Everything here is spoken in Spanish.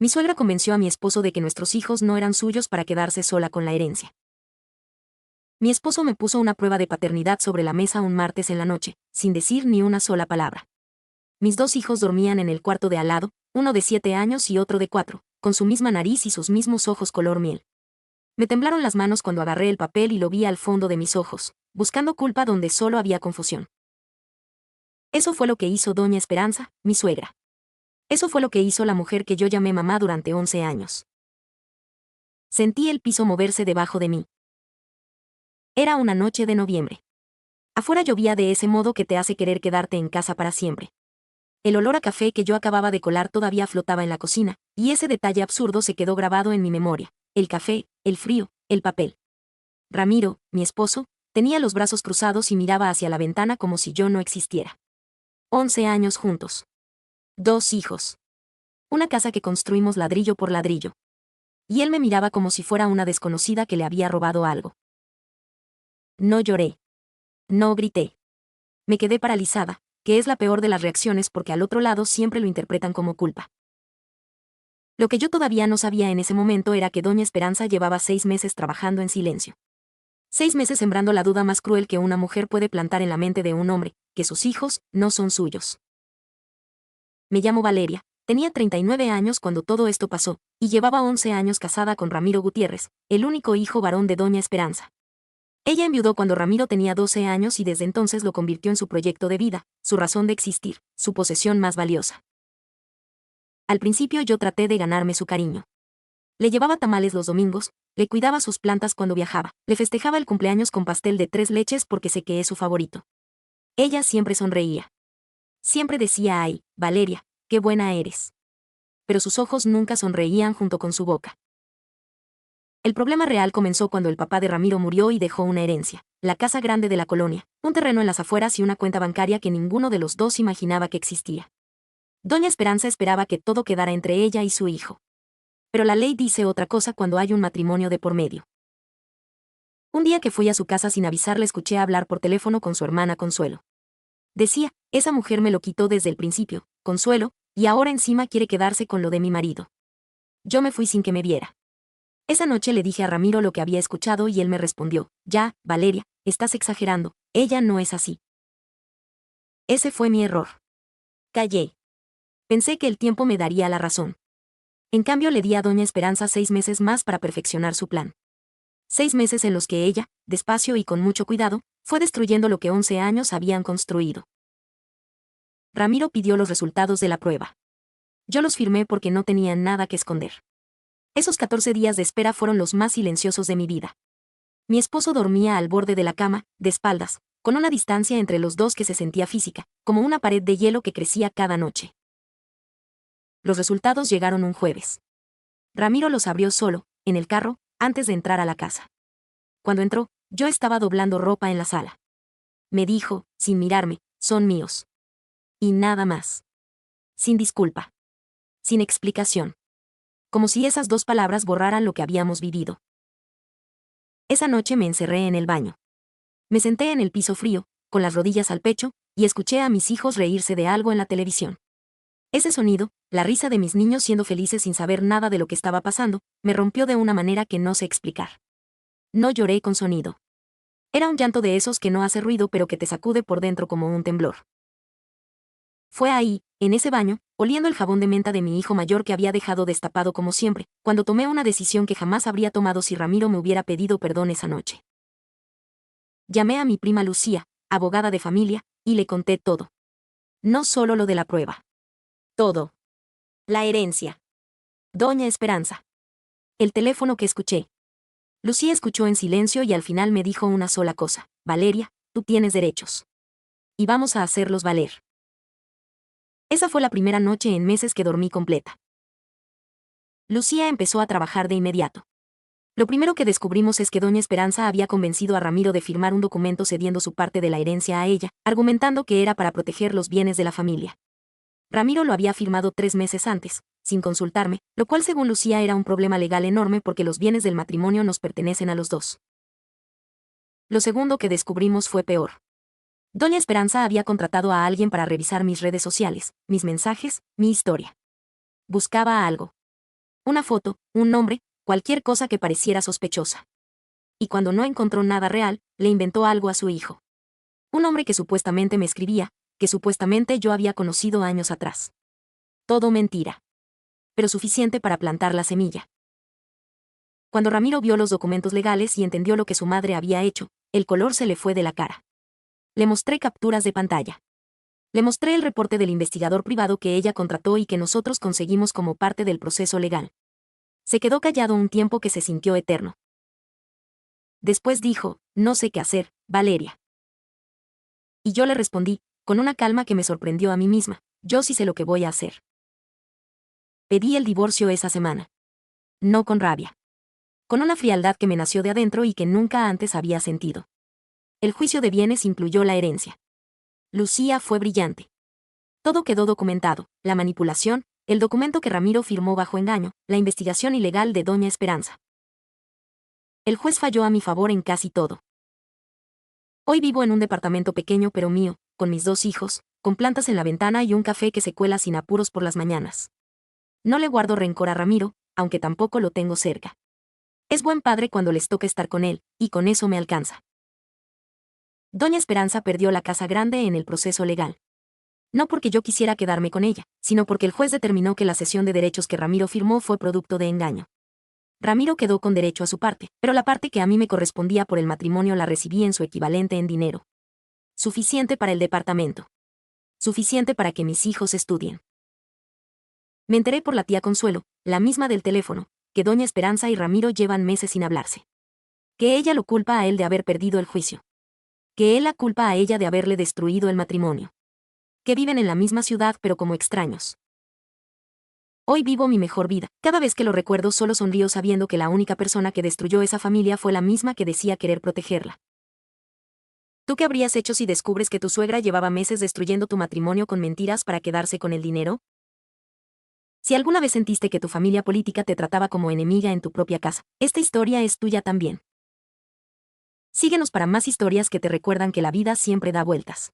Mi suegra convenció a mi esposo de que nuestros hijos no eran suyos para quedarse sola con la herencia. Mi esposo me puso una prueba de paternidad sobre la mesa un martes en la noche, sin decir ni una sola palabra. Mis dos hijos dormían en el cuarto de al lado, uno de 7 años y otro de 4, con su misma nariz y sus mismos ojos color miel. Me temblaron las manos cuando agarré el papel y lo vi al fondo de mis ojos, buscando culpa donde solo había confusión. Eso fue lo que hizo doña Esperanza, mi suegra. Eso fue lo que hizo la mujer que yo llamé mamá durante 11 años. Sentí el piso moverse debajo de mí. Era una noche de noviembre. Afuera llovía de ese modo que te hace querer quedarte en casa para siempre. El olor a café que yo acababa de colar todavía flotaba en la cocina, y ese detalle absurdo se quedó grabado en mi memoria: el café, el frío, el papel. Ramiro, mi esposo, tenía los brazos cruzados y miraba hacia la ventana como si yo no existiera. 11 años juntos. 2 hijos. Una casa que construimos ladrillo por ladrillo. Y él me miraba como si fuera una desconocida que le había robado algo. No lloré. No grité. Me quedé paralizada, que es la peor de las reacciones porque al otro lado siempre lo interpretan como culpa. Lo que yo todavía no sabía en ese momento era que doña Esperanza llevaba 6 meses trabajando en silencio. 6 meses sembrando la duda más cruel que una mujer puede plantar en la mente de un hombre, que sus hijos no son suyos. Me llamo Valeria, tenía 39 años cuando todo esto pasó, y llevaba 11 años casada con Ramiro Gutiérrez, el único hijo varón de doña Esperanza. Ella enviudó cuando Ramiro tenía 12 años y desde entonces lo convirtió en su proyecto de vida, su razón de existir, su posesión más valiosa. Al principio yo traté de ganarme su cariño. Le llevaba tamales los domingos, le cuidaba sus plantas cuando viajaba, le festejaba el cumpleaños con pastel de 3 leches porque sé que es su favorito. Ella siempre sonreía. Siempre decía: «Ay, Valeria, qué buena eres». Pero sus ojos nunca sonreían junto con su boca. El problema real comenzó cuando el papá de Ramiro murió y dejó una herencia: la casa grande de la colonia, un terreno en las afueras y una cuenta bancaria que ninguno de los dos imaginaba que existía. Doña Esperanza esperaba que todo quedara entre ella y su hijo. Pero la ley dice otra cosa cuando hay un matrimonio de por medio. Un día que fui a su casa sin avisarle escuché hablar por teléfono con su hermana Consuelo. Decía: «Esa mujer me lo quitó desde el principio, Consuelo, y ahora encima quiere quedarse con lo de mi marido». Yo me fui sin que me viera. Esa noche le dije a Ramiro lo que había escuchado y él me respondió: «Ya, Valeria, estás exagerando, ella no es así». Ese fue mi error. Callé. Pensé que el tiempo me daría la razón. En cambio le di a doña Esperanza 6 meses más para perfeccionar su plan. 6 meses en los que ella, despacio y con mucho cuidado, fue destruyendo lo que 11 años habían construido. Ramiro pidió los resultados de la prueba. Yo los firmé porque no tenía nada que esconder. Esos 14 días de espera fueron los más silenciosos de mi vida. Mi esposo dormía al borde de la cama, de espaldas, con una distancia entre los dos que se sentía física, como una pared de hielo que crecía cada noche. Los resultados llegaron un jueves. Ramiro los abrió solo, en el carro, antes de entrar a la casa. Cuando entró, yo estaba doblando ropa en la sala. Me dijo, sin mirarme: «Son míos». Y nada más. Sin disculpa. Sin explicación. Como si esas 2 palabras borraran lo que habíamos vivido. Esa noche me encerré en el baño. Me senté en el piso frío, con las rodillas al pecho, y escuché a mis hijos reírse de algo en la televisión. Ese sonido, la risa de mis niños siendo felices sin saber nada de lo que estaba pasando, me rompió de una manera que no sé explicar. No lloré con sonido. Era un llanto de esos que no hace ruido pero que te sacude por dentro como un temblor. Fue ahí, en ese baño, oliendo el jabón de menta de mi hijo mayor que había dejado destapado como siempre, cuando tomé una decisión que jamás habría tomado si Ramiro me hubiera pedido perdón esa noche. Llamé a mi prima Lucía, abogada de familia, y le conté todo. No solo lo de la prueba. Todo. La herencia. Doña Esperanza. El teléfono que escuché. Lucía escuchó en silencio y al final me dijo una sola cosa: «Valeria, tú tienes derechos. Y vamos a hacerlos valer». Esa fue la primera noche en meses que dormí completa. Lucía empezó a trabajar de inmediato. Lo primero que descubrimos es que doña Esperanza había convencido a Ramiro de firmar un documento cediendo su parte de la herencia a ella, argumentando que era para proteger los bienes de la familia. Ramiro lo había firmado 3 meses antes, sin consultarme, lo cual según Lucía era un problema legal enorme porque los bienes del matrimonio nos pertenecen a los dos. Lo segundo que descubrimos fue peor. Doña Esperanza había contratado a alguien para revisar mis redes sociales, mis mensajes, mi historia. Buscaba algo. Una foto, un nombre, cualquier cosa que pareciera sospechosa. Y cuando no encontró nada real, le inventó algo a su hijo. Un hombre que supuestamente me escribía, que supuestamente yo había conocido años atrás. Todo mentira. Pero suficiente para plantar la semilla. Cuando Ramiro vio los documentos legales y entendió lo que su madre había hecho, el color se le fue de la cara. Le mostré capturas de pantalla. Le mostré el reporte del investigador privado que ella contrató y que nosotros conseguimos como parte del proceso legal. Se quedó callado un tiempo que se sintió eterno. Después dijo, no sé qué hacer, Valeria. Y yo le respondí, con una calma que me sorprendió a mí misma, yo sí sé lo que voy a hacer. Pedí el divorcio esa semana. No con rabia. Con una frialdad que me nació de adentro y que nunca antes había sentido. El juicio de bienes incluyó la herencia. Lucía fue brillante. Todo quedó documentado, la manipulación, el documento que Ramiro firmó bajo engaño, la investigación ilegal de Doña Esperanza. El juez falló a mi favor en casi todo. Hoy vivo en un departamento pequeño pero mío, con mis 2 hijos, con plantas en la ventana y un café que se cuela sin apuros por las mañanas. No le guardo rencor a Ramiro, aunque tampoco lo tengo cerca. Es buen padre cuando les toca estar con él, y con eso me alcanza. Doña Esperanza perdió la casa grande en el proceso legal. No porque yo quisiera quedarme con ella, sino porque el juez determinó que la cesión de derechos que Ramiro firmó fue producto de engaño. Ramiro quedó con derecho a su parte, pero la parte que a mí me correspondía por el matrimonio la recibí en su equivalente en dinero. Suficiente para el departamento. Suficiente para que mis hijos estudien. Me enteré por la tía Consuelo, la misma del teléfono, que Doña Esperanza y Ramiro llevan meses sin hablarse. Que ella lo culpa a él de haber perdido el juicio. Que él la culpa a ella de haberle destruido el matrimonio. Que viven en la misma ciudad pero como extraños. Hoy vivo mi mejor vida. Cada vez que lo recuerdo solo sonrío sabiendo que la única persona que destruyó esa familia fue la misma que decía querer protegerla. ¿Tú qué habrías hecho si descubres que tu suegra llevaba meses destruyendo tu matrimonio con mentiras para quedarse con el dinero? Si alguna vez sentiste que tu familia política te trataba como enemiga en tu propia casa, esta historia es tuya también. Síguenos para más historias que te recuerdan que la vida siempre da vueltas.